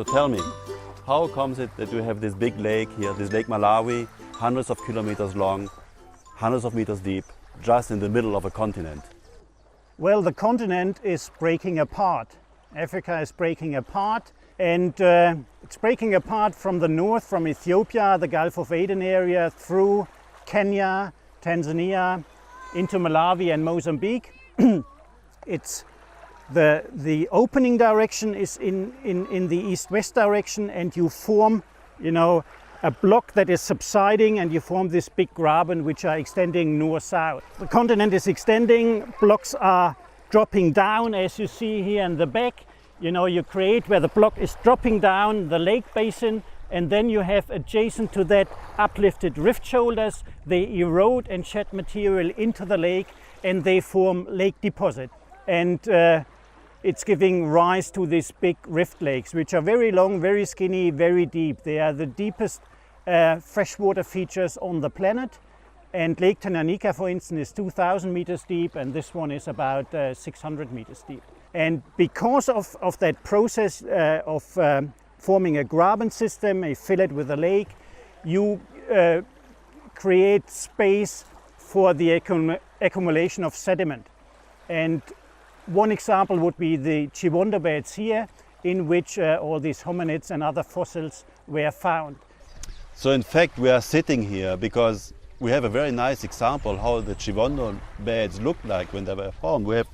tell me, how comes it that you have this big lake here, this Lake Malawi, hundreds of kilometers long, hundreds of meters deep, just in the middle of a continent? Well, the continent is breaking apart. Africa is breaking apart, and it's breaking apart from the north, from Ethiopia, the Gulf of Aden area, through Kenya, Tanzania, into Malawi and Mozambique. It's the opening direction is in the east-west direction, and you form, a block that is subsiding, and you form this big graben which are extending north-south. The continent is extending, blocks are dropping down, as you see here in the back. You create where the block is dropping down the lake basin, and then you have adjacent to that uplifted rift shoulders. They erode and shed material into the lake, and they form lake deposit. And it's giving rise to these big rift lakes, which are very long, very skinny, very deep. They are the deepest freshwater features on the planet. And Lake Tanganyika, for instance, is 2,000 meters deep, and this one is about 600 meters deep. And because of that process of forming a graben system, a fillet with a lake, you create space for the accumulation of sediment. And one example would be the Chiwondobeds here, in which all these hominids and other fossils were found. So in fact we are sitting here because we have a very nice example how the Chiwondobeds look like when they were formed. We have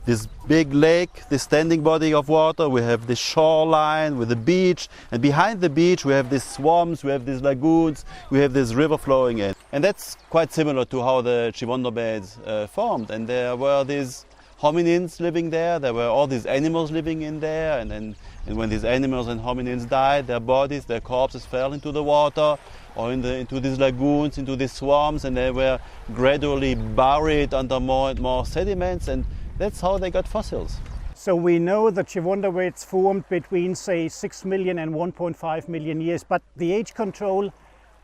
this big lake, this standing body of water, we have this shoreline with the beach, and behind the beach we have these swamps, we have these lagoons, we have this river flowing in. And that's quite similar to how the Chiwondobeds formed. And there were these hominins living there were all these animals living in there, and when these animals and hominins died, their bodies, their corpses fell into the water or into these lagoons, into these swamps, and they were gradually buried under more and more sediments, and that's how they got fossils. So we know the Chiwondobeds formed between, say, 6 million and 1.5 million years, but the age control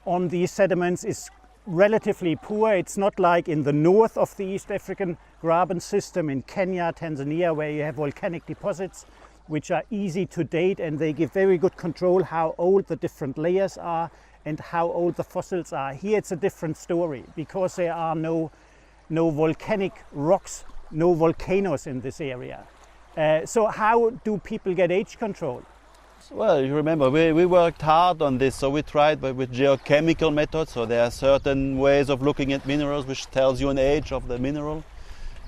on these sediments is relatively poor. It's not like in the north of the East African graben system in Kenya, Tanzania, where you have volcanic deposits which are easy to date, and they give very good control how old the different layers are and how old the fossils are. Here it's a different story because there are no volcanic rocks, no volcanoes in this area. So how do people get age control? Well, you remember, we worked hard on this, so we tried with geochemical methods. So there are certain ways of looking at minerals which tells you an age of the mineral,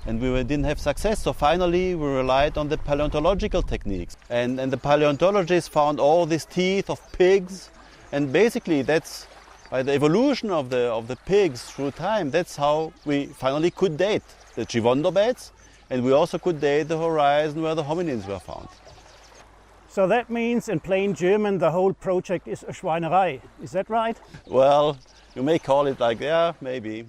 and we didn't have success. So finally we relied on the paleontological techniques, and the paleontologists found all these teeth of pigs, and basically that's by the evolution of the pigs through time, that's how we finally could date the Chiwondobeds, and we also could date the horizon where the hominins were found. So that means, in plain German, the whole project is a Schweinerei. Is that right? Well, you may call it like, yeah, maybe.